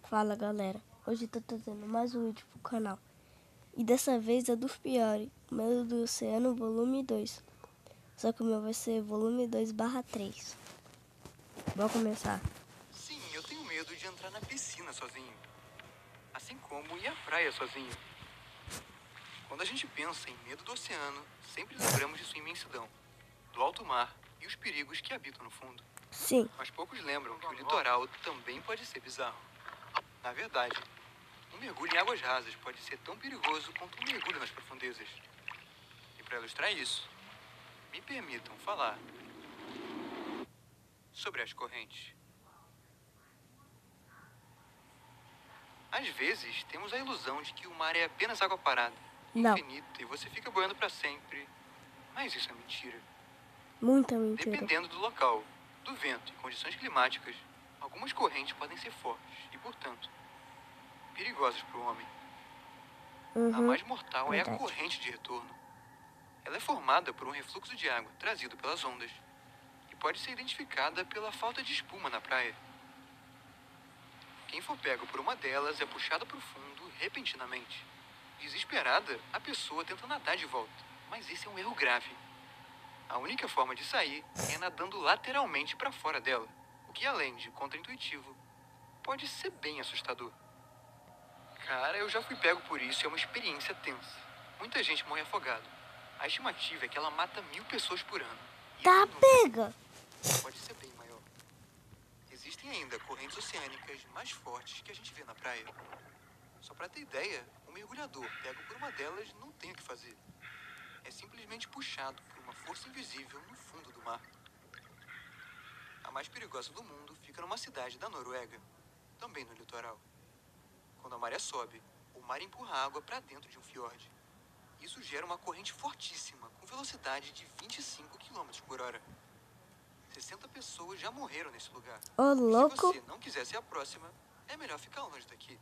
Fala galera, hoje tô trazendo mais um vídeo pro canal. E dessa vez é dos piores, Medo do Oceano volume 2. Só que o meu vai ser volume 2/3. Vamos começar. Sim, eu tenho medo de entrar na piscina sozinho. Assim como ir à praia sozinho. Quando a gente pensa em medo do oceano, sempre lembramos de sua imensidão, do alto mar e os perigos que habitam no fundo. Sim. Mas poucos lembram que o litoral também pode ser bizarro. Na verdade, um mergulho em águas rasas pode ser tão perigoso quanto um mergulho nas profundezas. E para ilustrar isso, me permitam falar sobre as correntes. Às vezes, temos a ilusão de que o mar é apenas água parada, infinita, e você fica boiando para sempre. Mas isso é mentira. Muita mentira. Dependendo do local, do vento e condições climáticas, algumas correntes podem ser fortes e, portanto, perigosas para o homem. A mais mortal é a corrente de retorno. Ela é formada por um refluxo de água trazido pelas ondas e pode ser identificada pela falta de espuma na praia. Quem for pego por uma delas é puxado para o fundo repentinamente. Desesperada, a pessoa tenta nadar de volta, mas esse é um erro grave. A única forma de sair é nadando lateralmente para fora dela, o que, além de contraintuitivo, pode ser bem assustador. Cara, eu já fui pego por isso e é uma experiência tensa. Muita gente morre afogado. A estimativa é que ela mata 1000 pessoas por ano. Tá pega! Pode ser bem maior. Existem ainda correntes oceânicas mais fortes que a gente vê na praia. Só para ter ideia, um mergulhador pego por uma delas não tem o que fazer. É simplesmente puxado por uma força invisível no fundo do mar. A mais perigosa do mundo fica numa cidade da Noruega, também no litoral. Quando a maré sobe, o mar empurra a água para dentro de um fiord. Isso gera uma corrente fortíssima, com velocidade de 25 km por hora. 60 pessoas já morreram nesse lugar. Ô, louco! Se você não quiser ser a próxima, é melhor ficar longe daqui.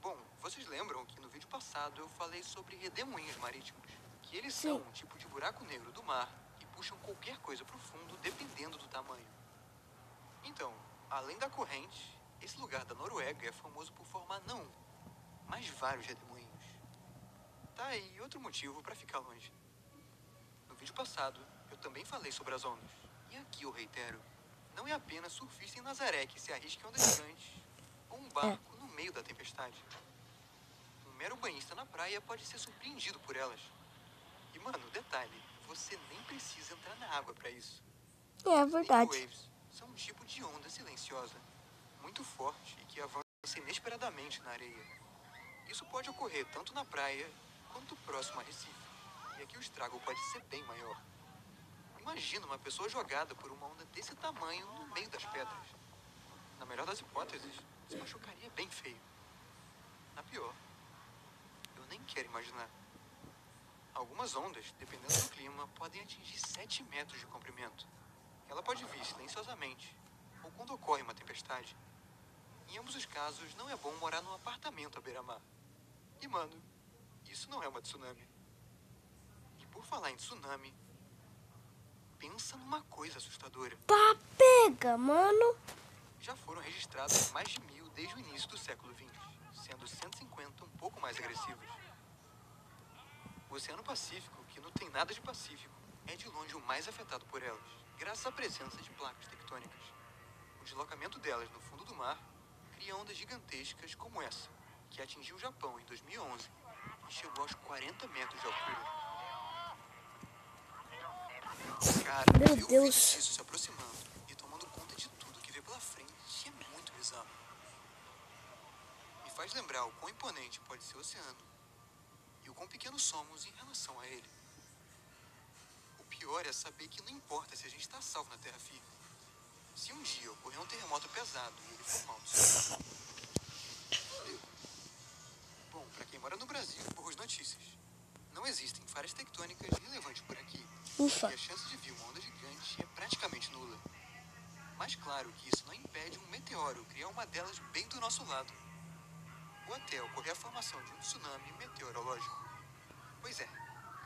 Bom, vocês lembram que no vídeo passado eu falei sobre redemoinhos marítimos? Que eles são um tipo de buraco negro do mar e puxam qualquer coisa para o fundo dependendo do tamanho. Então, além da corrente, esse lugar da Noruega é famoso por formar não um, mas vários redemoinhos. Tá aí outro motivo para ficar longe. No vídeo passado, eu também falei sobre as ondas. E aqui eu reitero, não é apenas surfista em Nazaré que se arrisca em ondas gigantes ou um barco no meio da tempestade. Um mero banhista na praia pode ser surpreendido por elas. E, mano, detalhe, você nem precisa entrar na água para isso. É verdade. Waves são um tipo de onda silenciosa, muito forte e que avança inesperadamente na areia. Isso pode ocorrer tanto na praia quanto próximo a Recife. E aqui o estrago pode ser bem maior. Imagina uma pessoa jogada por uma onda desse tamanho no meio das pedras. Na melhor das hipóteses, se machucaria bem feio. Na pior, eu nem quero imaginar. Algumas ondas, dependendo do clima, podem atingir 7 metros de comprimento. Ela pode vir silenciosamente, ou quando ocorre uma tempestade. Em ambos os casos, não é bom morar num apartamento à beira-mar. E, mano, isso não é uma tsunami. E por falar em tsunami, pensa numa coisa assustadora. Tá pega, mano! Já foram registrados mais de 1000 desde o início do século XX, sendo 150 um pouco mais agressivos. O Oceano Pacífico, que não tem nada de pacífico, é de longe o mais afetado por elas, graças à presença de placas tectônicas. O deslocamento delas no fundo do mar cria ondas gigantescas como essa, que atingiu o Japão em 2011 e chegou aos 40 metros de altura. Cara, meu ver Deus, isso se aproximando e tomando conta de tudo que vê pela frente é muito bizarro. Me faz lembrar o quão imponente pode ser o oceano e o quão pequenos somos em relação a ele. O pior é saber que não importa se a gente está salvo na terra firme. Se um dia ocorrer um terremoto pesado e ele for mal do céu. Bom, para quem mora no Brasil, boas notícias. Não existem falhas tectônicas relevantes por aqui. ufa! E a chance de vir uma onda gigante é praticamente nula. Mas claro que isso não impede um meteoro criar uma delas bem do nosso lado. Ou até ocorrer a formação de um tsunami meteorológico. Pois é,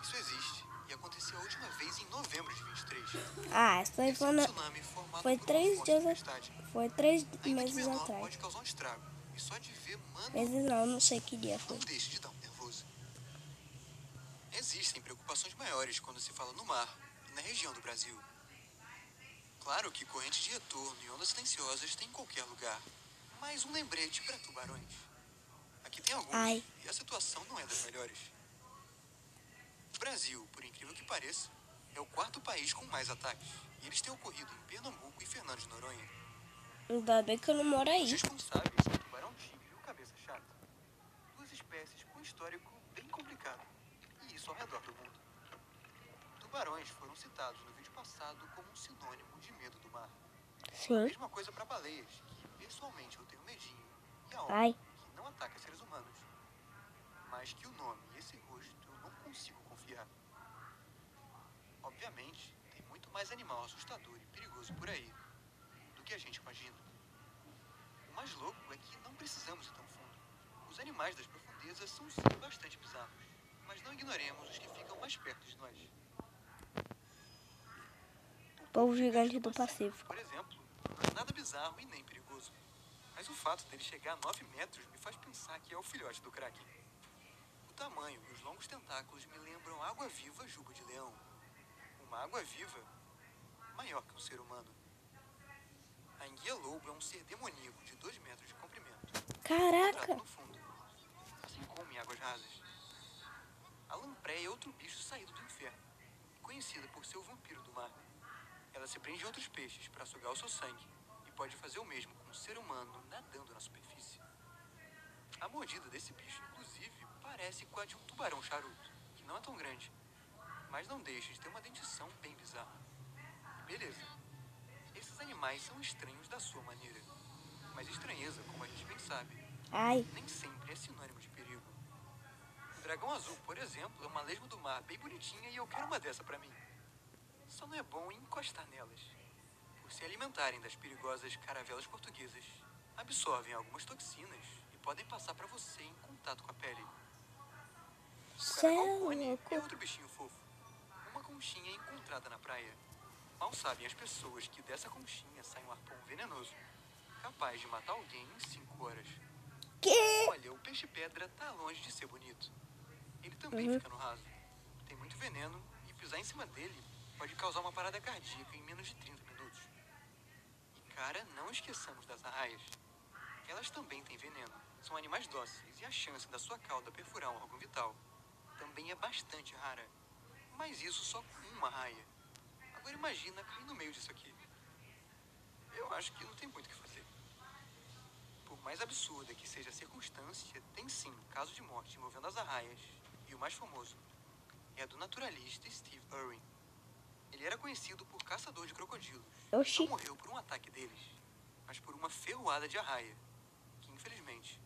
isso existe e aconteceu a última vez em novembro de 23. Ah, essa foi Um tsunami formado foi por uma 3 forte dias, tempestade. foi 3 Ainda que meses menor, atrás. pode causar um estrago. E só de ver, mano, Mas não sei que dia foi. não deixe de dar um nervoso. Existem preocupações maiores quando se fala no mar e na região do Brasil. Claro que correntes de retorno e ondas silenciosas tem em qualquer lugar. Mas um lembrete para tubarões. Aqui tem alguns, Ai. e a situação não é das melhores. O Brasil, por incrível que pareça, é o quarto país com mais ataques. E eles têm ocorrido em Pernambuco e Fernando de Noronha. Ainda bem que eu não moro Os aí. responsáveis são o tubarão-tigre e o cabeça-chata. Duas espécies com um histórico bem complicado. E isso ao redor do mundo. Tubarões foram citados no vídeo passado como um sinônimo de medo do mar. Sim. Mesma coisa para baleias, que pessoalmente eu tenho medinho. E a Ai. que não ataca seres humanos. Mas que o nome e esse rosto eu não consigo confiar. Obviamente, tem muito mais animal assustador e perigoso por aí do que a gente imagina. O mais louco é que não precisamos ir tão fundo. Os animais das profundezas são sim bastante bizarros, mas não ignoremos os que ficam mais perto de nós. O Povo gigante do Pacífico. por exemplo, não é nada bizarro e nem perigoso. Mas o fato dele chegar a 9 metros me faz pensar que é o filhote do Kraken. O tamanho e os longos tentáculos me lembram água-viva juba de leão. Uma água-viva maior que um ser humano. A enguia-lobo é um ser demoníaco de 2 metros de comprimento. Caraca. No fundo, assim como em águas rasas. A lampreia é outro bicho saído do inferno, conhecida por ser o vampiro do mar. Ela se prende em outros peixes para sugar o seu sangue e pode fazer o mesmo com um ser humano nadando na superfície. A mordida desse bicho, inclusive, parece com a de um tubarão charuto, que não é tão grande, mas não deixa de ter uma dentição bem bizarra. Beleza, esses animais são estranhos da sua maneira, mas estranheza, como a gente bem sabe, Ai. nem sempre é sinônimo de perigo. O dragão azul, por exemplo, é uma lesma do mar bem bonitinha e eu quero uma dessa pra mim. Só não é bom encostar nelas. Por se alimentarem das perigosas caravelas portuguesas, absorvem algumas toxinas e podem passar pra você em contato com a pele. O caracol cone é outro bichinho fofo. Uma conchinha encontrada na praia. Mal sabem as pessoas que dessa conchinha sai um arpão venenoso, capaz de matar alguém em 5 horas. Que? Olha, o peixe-pedra tá longe de ser bonito. Ele também fica no raso. Tem muito veneno e pisar em cima dele pode causar uma parada cardíaca em menos de 30 minutos. E cara, não esqueçamos das arraias. Elas também têm veneno. São animais dóceis e a chance da sua cauda perfurar um órgão vital também é bastante rara. Mas isso só com uma arraia. Agora imagina cair no meio disso aqui. Eu acho que não tem muito o que fazer. Por mais absurda que seja a circunstância, tem sim um caso de morte envolvendo as arraias. E o mais famoso é a do naturalista Steve Irwin. Ele era conhecido por caçador de crocodilos. Oxi. Não morreu por um ataque deles, mas por uma ferroada de arraia, que infelizmente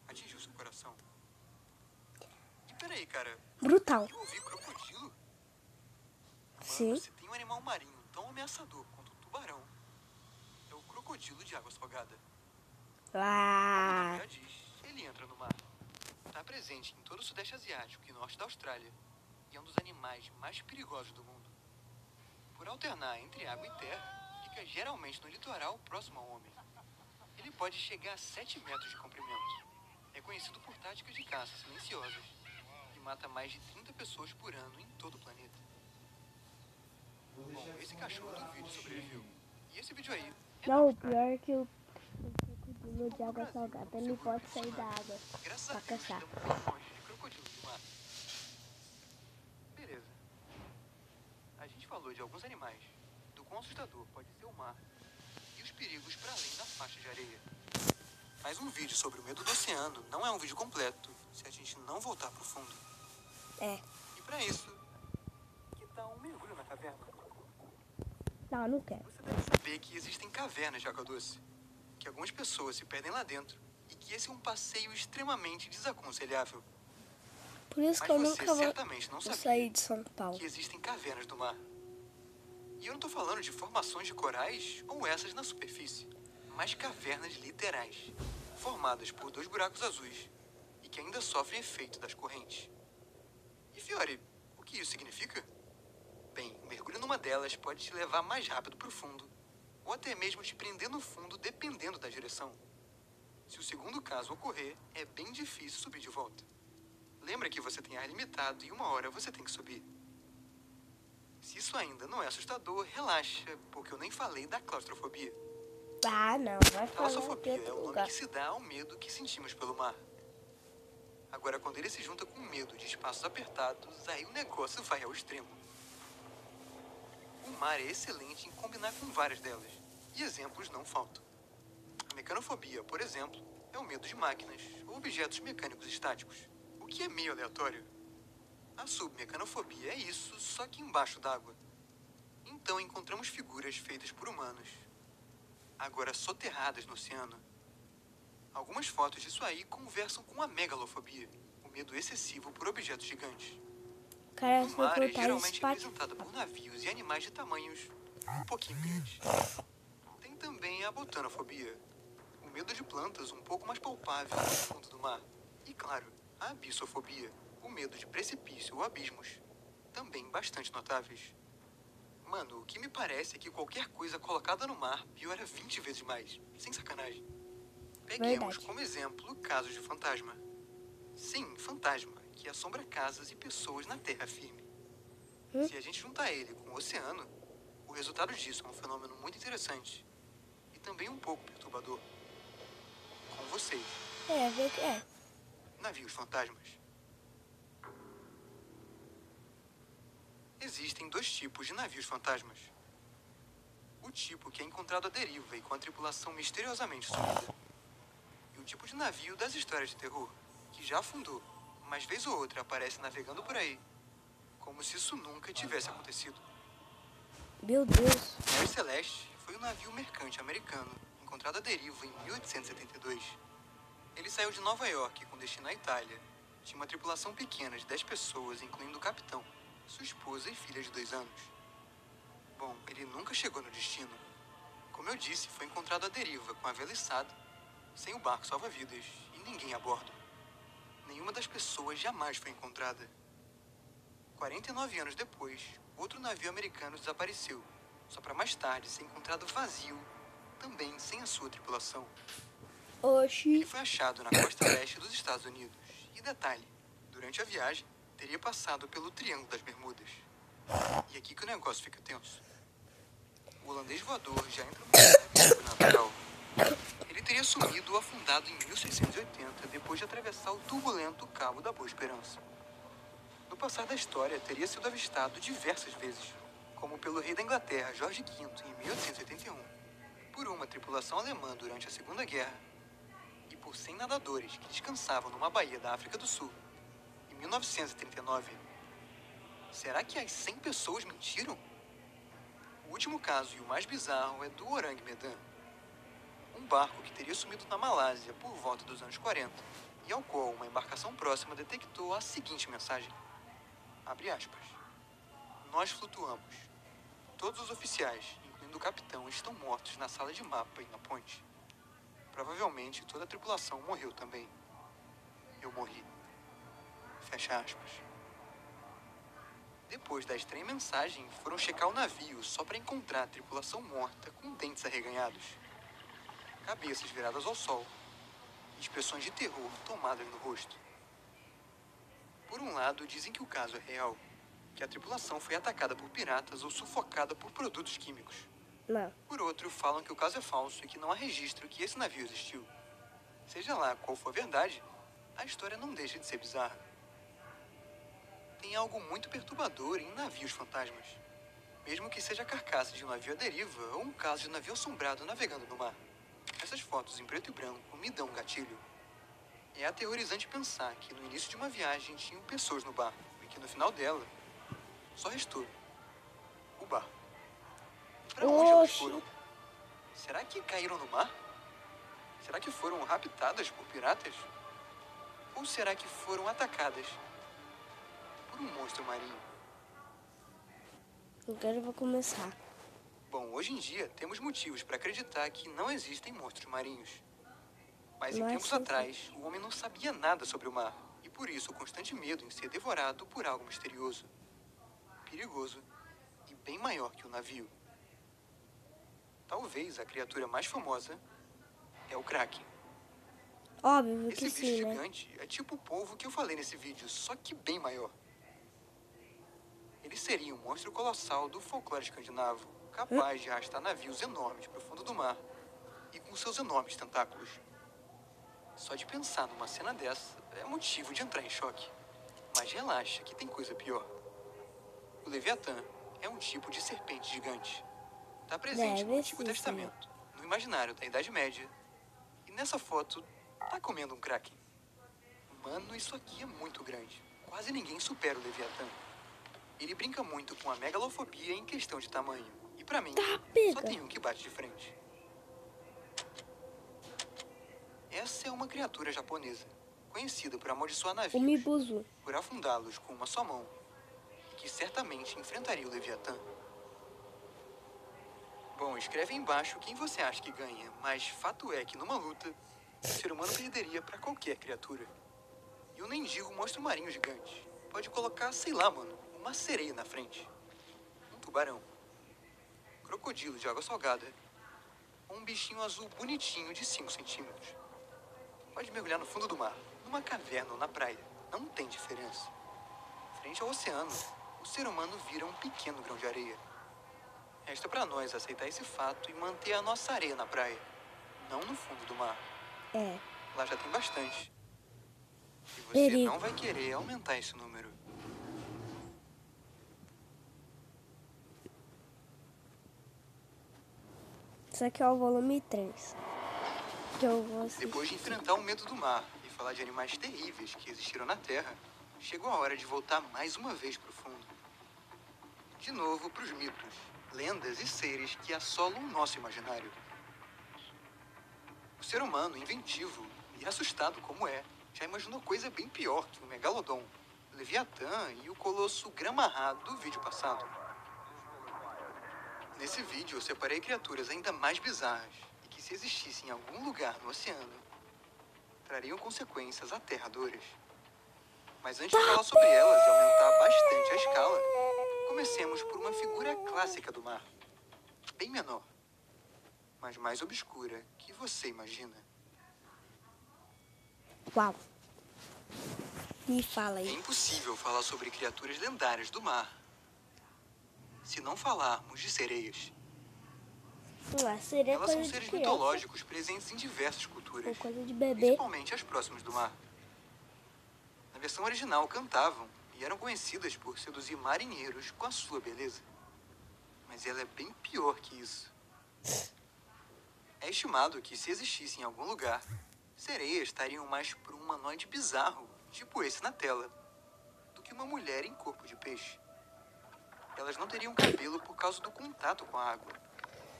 atingiu seu coração. E peraí, cara. Brutal. Eu ouvi crocodilo? Mano, Sim. se tem um animal marinho tão ameaçador quanto o tubarão, é o crocodilo de água salgada. Ah. Já diz, ele entra no mar. Está presente em todo o sudeste asiático e norte da Austrália. E é um dos animais mais perigosos do mundo. Por alternar entre água e terra, fica geralmente no litoral próximo ao homem. Ele pode chegar a 7 metros de comprimento. É conhecido por táticas de caça silenciosas e mata mais de 30 pessoas por ano em todo o planeta. Bom, esse cachorro do vídeo sobreviveu. E esse vídeo aí é Não, o Austrália. pior é que o crocodilo de água salgada, ele pode sair da água Graças pra a Deus, caçar. estamos bem longe de crocodilos do mar. Beleza. A gente falou de alguns animais, do quão assustador pode ser o mar e os perigos para além da faixa de areia. Mas um vídeo sobre o medo do oceano não é um vídeo completo se a gente não voltar pro fundo. É. E para isso, que tal um mergulho na caverna? Não quero. Você deve saber que existem cavernas de água doce, que algumas pessoas se perdem lá dentro e que esse é um passeio extremamente desaconselhável. Por isso Mas que eu você nunca vou certamente não sabia sair de São Paulo. que existem cavernas do mar. E eu não tô falando de formações de corais ou essas na superfície, mas cavernas literais, formadas por 2 buracos azuis e que ainda sofrem efeito das correntes. E Fiore, o que isso significa? Bem, o mergulho numa delas pode te levar mais rápido pro fundo, ou até mesmo te prender no fundo dependendo da direção. Se o segundo caso ocorrer, é bem difícil subir de volta. Lembra que você tem ar limitado e uma hora você tem que subir. Se isso ainda não é assustador, relaxa, porque eu nem falei da claustrofobia. Ah, não, vai falar de Talassofobia é outro o nome lugar. que se dá ao medo que sentimos pelo mar. Agora, quando ele se junta com o medo de espaços apertados, aí o negócio vai ao extremo. O mar é excelente em combinar com várias delas, e exemplos não faltam. A mecanofobia, por exemplo, é o medo de máquinas ou objetos mecânicos estáticos, o que é meio aleatório. A submecanofobia é isso, só que embaixo d'água. Então encontramos figuras feitas por humanos, agora soterradas no oceano. Algumas fotos disso aí conversam com a megalofobia, o medo excessivo por objetos gigantes. Cara, No se eu mar é botar geralmente espaço. representada por navios e animais de tamanhos um pouquinho grandes. Tem também a botanofobia, o medo de plantas um pouco mais palpável no fundo do mar. E claro, a abissofobia, o medo de precipício ou abismos, também bastante notáveis. Mano, o que me parece é que qualquer coisa colocada no mar piora 20 vezes mais, sem sacanagem. Peguemos Verdade. como exemplo casos de fantasma. Sim, fantasma, que assombra casas e pessoas na terra firme. Se a gente juntar ele com o oceano, o resultado disso é um fenômeno muito interessante e também um pouco perturbador. Com vocês, É. navios fantasmas. Existem dois tipos de navios fantasmas. O tipo que é encontrado à deriva e com a tripulação misteriosamente sumida. E o tipo de navio das histórias de terror, que já afundou, mas vez ou outra aparece navegando por aí, como se isso nunca tivesse acontecido. Meu Deus. Mary Celeste foi um navio mercante americano encontrado à deriva em 1872. Ele saiu de Nova York com destino à Itália. Tinha uma tripulação pequena de 10 pessoas, incluindo o capitão, sua esposa e filha de 2 anos. Bom, ele nunca chegou no destino. Como eu disse, foi encontrado à deriva, com a vela içada, sem o barco salva-vidas e ninguém a bordo. Nenhuma das pessoas jamais foi encontrada. 49 anos depois, outro navio americano desapareceu, só para mais tarde ser encontrado vazio, também sem a sua tripulação. Oxi. Ele foi achado na costa leste dos Estados Unidos. E detalhe, durante a viagem, teria passado pelo Triângulo das Bermudas. E aqui que o negócio fica tenso. O holandês voador já entra no cenário sobrenatural. Ele teria sumido ou afundado em 1680, depois de atravessar o turbulento Cabo da Boa Esperança. No passar da história, teria sido avistado diversas vezes, como pelo rei da Inglaterra, Jorge V, em 1881, por uma tripulação alemã durante a Segunda Guerra, e por 100 nadadores que descansavam numa baía da África do Sul, em 1939. Será que as 100 pessoas mentiram? O último caso e o mais bizarro é do Orang Medan, um barco que teria sumido na Malásia por volta dos anos 40, e ao qual uma embarcação próxima detectou a seguinte mensagem. Abre aspas. Nós flutuamos. Todos os oficiais, incluindo o capitão, estão mortos na sala de mapa e na ponte. Provavelmente toda a tripulação morreu também. Eu morri. Fecha aspas. Depois da estranha mensagem, foram checar o navio só para encontrar a tripulação morta com dentes arreganhados, cabeças viradas ao sol e expressões de terror tomadas no rosto. Por um lado, dizem que o caso é real, que a tripulação foi atacada por piratas ou sufocada por produtos químicos. Não. Por outro, falam que o caso é falso e que não há registro que esse navio existiu. Seja lá qual for a verdade, a história não deixa de ser bizarra. Tem algo muito perturbador em navios fantasmas. Mesmo que seja a carcaça de um navio à deriva ou um caso de navio assombrado navegando no mar. Essas fotos em preto e branco me dão um gatilho. É aterrorizante pensar que no início de uma viagem tinham pessoas no barco e que no final dela só restou o barco. Para onde elas Oxi. foram? Será que caíram no mar? Será que foram raptadas por piratas? Ou será que foram atacadas por um monstro marinho? Agora eu vou começar. Bom, hoje em dia temos motivos para acreditar que não existem monstros marinhos. Mas em Mas tempos sim. atrás, o homem não sabia nada sobre o mar. E por isso o constante medo em ser devorado por algo misterioso, perigoso e bem maior que o navio. Talvez a criatura mais famosa é o Kraken. Óbvio Esse que bicho sim, né? gigante é tipo o polvo que eu falei nesse vídeo, só que bem maior. Ele seria um monstro colossal do folclore escandinavo, capaz de arrastar navios enormes para o fundo do mar e com seus enormes tentáculos. Só de pensar numa cena dessa é motivo de entrar em choque. Mas relaxa, que tem coisa pior. O Leviatã é um tipo de serpente gigante. Está presente no Deve Antigo sim ser. Testamento, no imaginário da Idade Média. E nessa foto, tá comendo um kraken. Mano, isso aqui é muito grande. Quase ninguém supera o Leviatã. Ele brinca muito com a megalofobia em questão de tamanho. E pra mim, Tá, só pega. tem um que bate de frente. Essa é uma criatura japonesa, conhecida por amaldiçoar O navios, Mibuzu. por afundá-los com uma só mão, e que certamente enfrentaria o Leviatã. Bom, escreve aí embaixo quem você acha que ganha, mas fato é que numa luta, o ser humano perderia pra qualquer criatura. E o mendigo mostra um marinho gigante. Pode colocar, sei lá, mano, uma sereia na frente. Um tubarão. Crocodilo de água salgada. Ou um bichinho azul bonitinho de 5 centímetros. Pode mergulhar no fundo do mar, numa caverna ou na praia. Não tem diferença. Frente ao oceano, o ser humano vira um pequeno grão de areia. Resta pra nós aceitar esse fato e manter a nossa areia na praia. Não no fundo do mar. É. Lá já tem bastante. E você Perigo. não vai querer aumentar esse número. Isso aqui é o volume 3. Que eu vou assistir. Depois de enfrentar o medo do mar e falar de animais terríveis que existiram na Terra, chegou a hora de voltar mais uma vez pro fundo. De novo pros mitos, lendas e seres que assolam o nosso imaginário. O ser humano, inventivo e assustado como é, já imaginou coisa bem pior que o Megalodon, o Leviatã e o colosso Gramaha do vídeo passado. Nesse vídeo eu separei criaturas ainda mais bizarras e que, se existissem em algum lugar no oceano, trariam consequências aterradoras. Mas antes de falar sobre elas e aumentar bastante a escala, comecemos por uma figura clássica do mar. Bem menor, mas mais obscura que você imagina. Uau. Me fala É aí. impossível falar sobre criaturas lendárias do mar se não falarmos de sereias. Seria Elas coisa são de seres criança. mitológicos presentes em diversas culturas, Ou coisa de bebê. principalmente as próximas do mar. Na versão original cantavam e eram conhecidas por seduzir marinheiros com a sua beleza. Mas ela é bem pior que isso. É estimado que, se existisse em algum lugar, sereias estariam mais por um humanoide bizarro, tipo esse na tela, do que uma mulher em corpo de peixe. Elas não teriam cabelo por causa do contato com a água.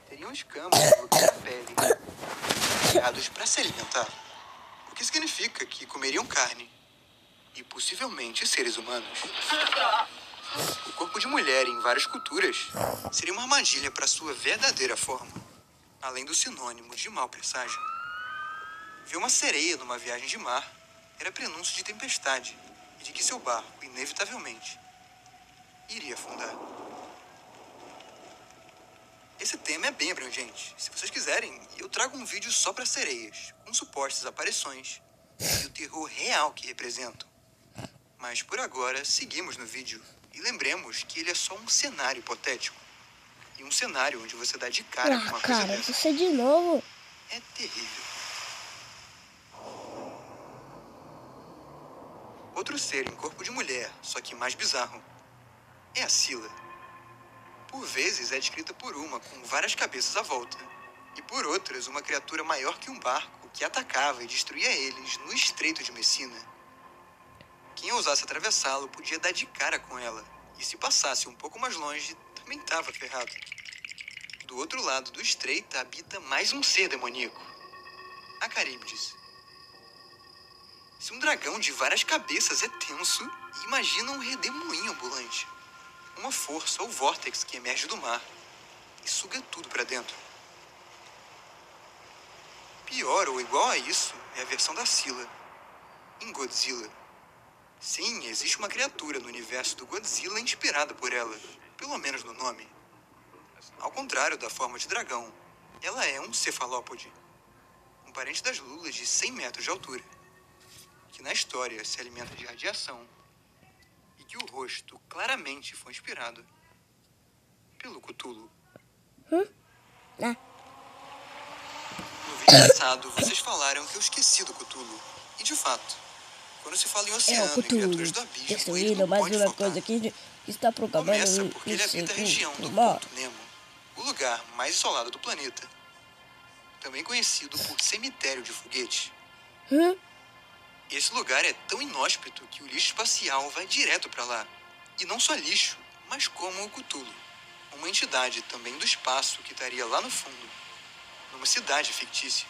Teriam escamas no lugar da pele, criados para se alimentar. O que significa que comeriam carne e possivelmente seres humanos. O corpo de mulher em várias culturas seria uma armadilha para sua verdadeira forma, além do sinônimo de mau presságio. Ver uma sereia numa viagem de mar era prenúncio de tempestade e de que seu barco, inevitavelmente, iria afundar. Esse tema é bem abrangente. Se vocês quiserem, eu trago um vídeo só para sereias, com supostas aparições e o terror real que representam. Mas por agora, seguimos no vídeo e lembremos que ele é só um cenário hipotético. E um cenário onde você dá de cara com uma coisa cara, dessa você de novo. é terrível. Outro ser em corpo de mulher, só que mais bizarro, é a Scylla. Por vezes é descrita por uma com várias cabeças à volta, e por outras uma criatura maior que um barco que atacava e destruía eles no Estreito de Messina. Quem ousasse atravessá-lo podia dar de cara com ela, e se passasse um pouco mais longe, também estava ferrado. Do outro lado do estreito habita mais um ser demoníaco, a Caríbdis. Se um dragão de várias cabeças é tenso, imagina um redemoinho ambulante. Uma força ou vórtex que emerge do mar e suga tudo para dentro. Pior ou igual a isso é a versão da Scylla, em Godzilla. Sim, existe uma criatura no universo do Godzilla inspirada por ela, pelo menos no nome. Ao contrário da forma de dragão, ela é um cefalópode. Um parente das lulas de 100 metros de altura, que na história se alimenta de radiação e que o rosto claramente foi inspirado pelo Cthulhu. Ah, No vídeo passado, vocês falaram que eu esqueci do Cthulhu. E de fato, quando se fala em é o oceano e Cthulhu criaturas do abismo, ele destruindo não mais pode uma faltar. coisa que está programando Começa porque ele habita a região do mar. Ponto Nemo, o lugar mais isolado do planeta, também conhecido por cemitério de foguete. Esse lugar é tão inóspito que o lixo espacial vai direto para lá. E não só lixo, mas como o Cthulhu, uma entidade também do espaço que estaria lá no fundo, numa cidade fictícia.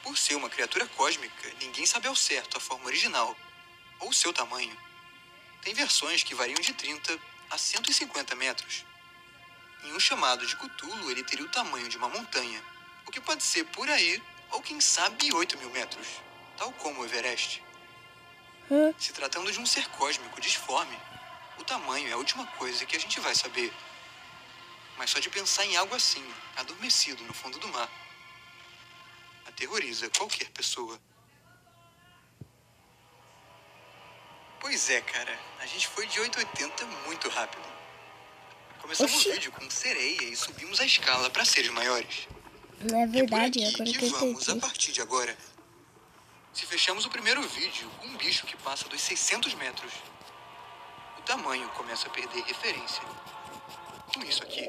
Por ser uma criatura cósmica, ninguém sabe ao certo a forma original ou seu tamanho. Tem versões que variam de 30 a 150 metros. Em um chamado de Cthulhu, ele teria o tamanho de uma montanha, o que pode ser por aí, ou quem sabe 8.000 metros, tal como o Everest. Se tratando de um ser cósmico disforme, o tamanho é a última coisa que a gente vai saber. Mas só de pensar em algo assim, adormecido no fundo do mar, aterroriza qualquer pessoa. Pois é, cara, a gente foi de 880 muito rápido. Começamos Oxi. o vídeo com sereia e subimos a escala para seres maiores. Não é É por verdade, aqui agora que que eu vamos a entendi. partir de agora. Se fechamos o primeiro vídeo com um bicho que passa dos 600 metros, o tamanho começa a perder referência. Com isso aqui.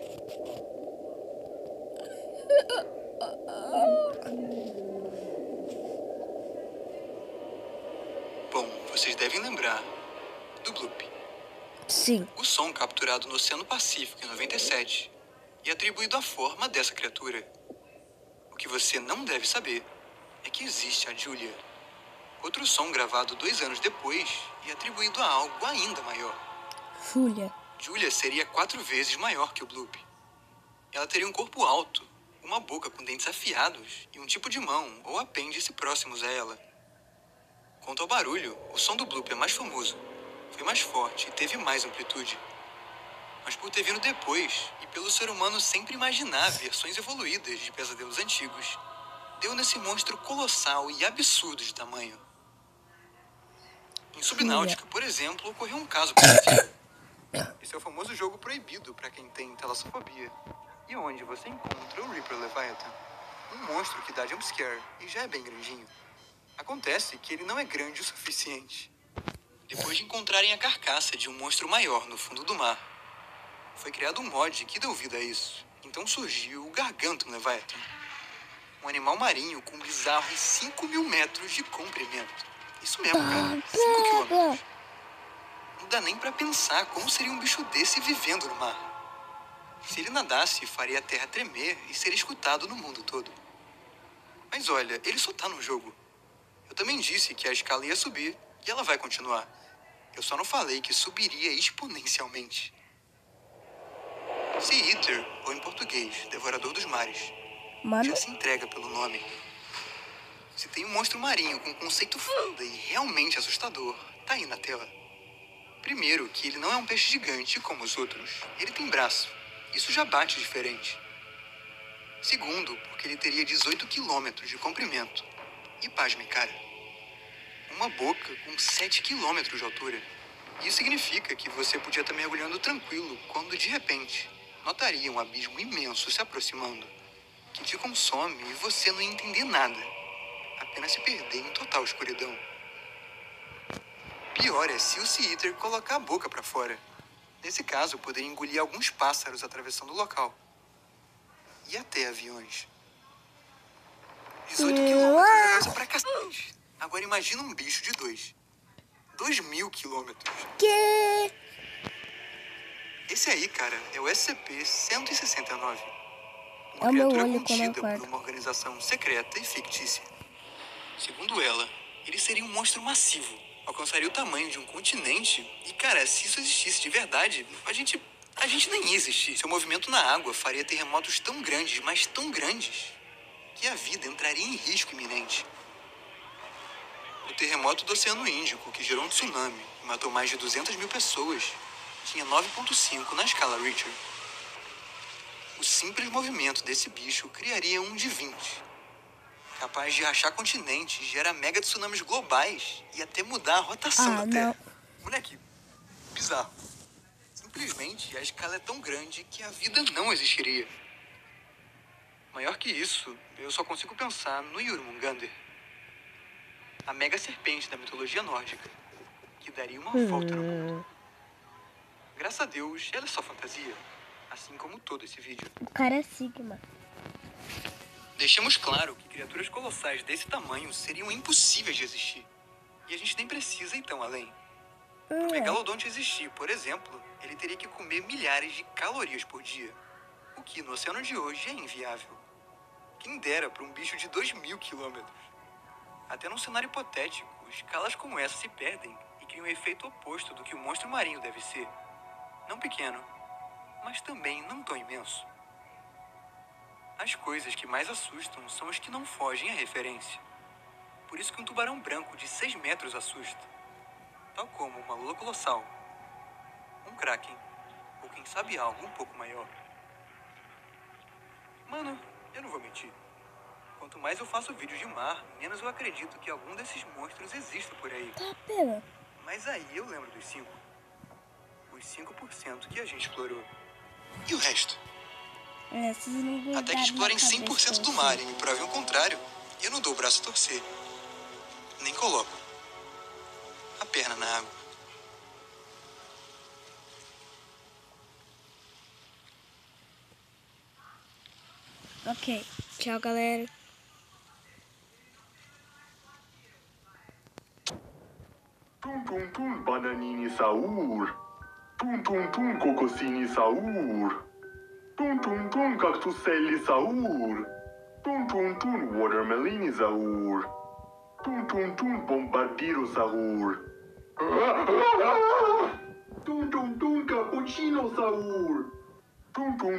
Bom, vocês devem lembrar do Bloop. Sim. O som capturado no Oceano Pacífico em 97 e atribuído à forma dessa criatura. O que você não deve saber é que existe a Julia. Outro som gravado 2 anos depois e atribuído a algo ainda maior. Júlia. Julia seria 4 vezes maior que o Bloop. Ela teria um corpo alto, uma boca com dentes afiados e um tipo de mão ou apêndice próximos a ela. Quanto ao barulho, o som do Bloop é mais famoso. Foi mais forte e teve mais amplitude. Mas por ter vindo depois, e pelo ser humano sempre imaginar versões evoluídas de pesadelos antigos, deu nesse monstro colossal e absurdo de tamanho. Em Subnáutica, por exemplo, ocorreu um caso parecido. Esse é o famoso jogo proibido para quem tem talassofobia, e onde você encontra o Reaper Leviathan, um monstro que dá jumpscare e já é bem grandinho. Acontece que ele não é grande o suficiente. Depois de encontrarem a carcaça de um monstro maior no fundo do mar, foi criado um mod que deu vida a isso. Então surgiu o Gargantum Leviathan, um animal marinho com bizarros 5.000 metros de comprimento. Isso mesmo, cara, 5 quilômetros. Não dá nem pra pensar como seria um bicho desse vivendo no mar. Se ele nadasse, faria a terra tremer e ser escutado no mundo todo. Mas olha, ele só tá no jogo. Eu também disse que a escala ia subir e ela vai continuar. Eu só não falei que subiria exponencialmente. Sea Eater, ou em português, Devorador dos Mares, Mano, já se entrega pelo nome. Se tem um monstro marinho com um conceito foda e realmente assustador, tá aí na tela. Primeiro, que ele não é um peixe gigante como os outros. Ele tem braço. Isso já bate diferente. Segundo, porque ele teria 18 quilômetros de comprimento. E pasme, cara, uma boca com 7 quilômetros de altura. Isso significa que você podia estar mergulhando tranquilo quando, de repente, notaria um abismo imenso se aproximando, que te consome e você não ia entender nada, apenas se perder em total escuridão. Pior é se o Sea Eater colocar a boca para fora. Nesse caso, poderia engolir alguns pássaros atravessando o local. E até aviões. 18 quilômetros é coisa pra cacete. Agora imagina um bicho de 2.000 quilômetros. que? Esse aí, cara, é o SCP-169. É Uma o meu criatura olho quando contida por acorda. uma organização secreta e fictícia. Segundo ela, ele seria um monstro massivo. Alcançaria o tamanho de um continente. E, cara, se isso existisse de verdade, a gente nem ia existir. Seu movimento na água faria terremotos tão grandes, mas tão grandes, que a vida entraria em risco iminente. O terremoto do Oceano Índico, que gerou um tsunami e matou mais de 200.000 pessoas, tinha 9,5 na escala Richter. O simples movimento desse bicho criaria um de 20. Capaz de rachar continentes, gerar mega tsunamis globais e até mudar a rotação da Terra. Moleque, bizarro. Simplesmente a escala é tão grande que a vida não existiria. Maior que isso, eu só consigo pensar no Jormungandr, a mega serpente da mitologia nórdica, que daria uma volta no mundo. Graças a Deus, ela é só fantasia, assim como todo esse vídeo. O cara é Sigma. Deixemos claro que criaturas colossais desse tamanho seriam impossíveis de existir. E a gente nem precisa ir tão além. Para o megalodonte existir, por exemplo, ele teria que comer milhares de calorias por dia. O que no oceano de hoje é inviável. Quem dera para um bicho de 2.000 quilômetros. Até num cenário hipotético, escalas como essa se perdem e criam um efeito oposto do que o monstro marinho deve ser. Não pequeno, mas também não tão imenso. As coisas que mais assustam são as que não fogem à referência. Por isso que um tubarão branco de 6 metros assusta. Tal como uma lula colossal, um kraken, ou quem sabe algo um pouco maior. Mano, eu não vou mentir. Quanto mais eu faço vídeos de mar, menos eu acredito que algum desses monstros exista por aí. Tá, pera. Mas aí eu lembro dos 5. Os 5% que a gente explorou. E o resto? Vocês não vão Até que explorem 100% do mar e me provem o contrário, eu não dou o braço a torcer. Nem coloco a perna na água. Ok, tchau, galera. Tum tum tum bananini saur. Tum tum tum cocosini saur. Tum tum tum cactuselli saur. Tum tum tum watermelini saur. Tum tum tum bombardiro saur. Tum tum tum cappuccino saur. Tum tum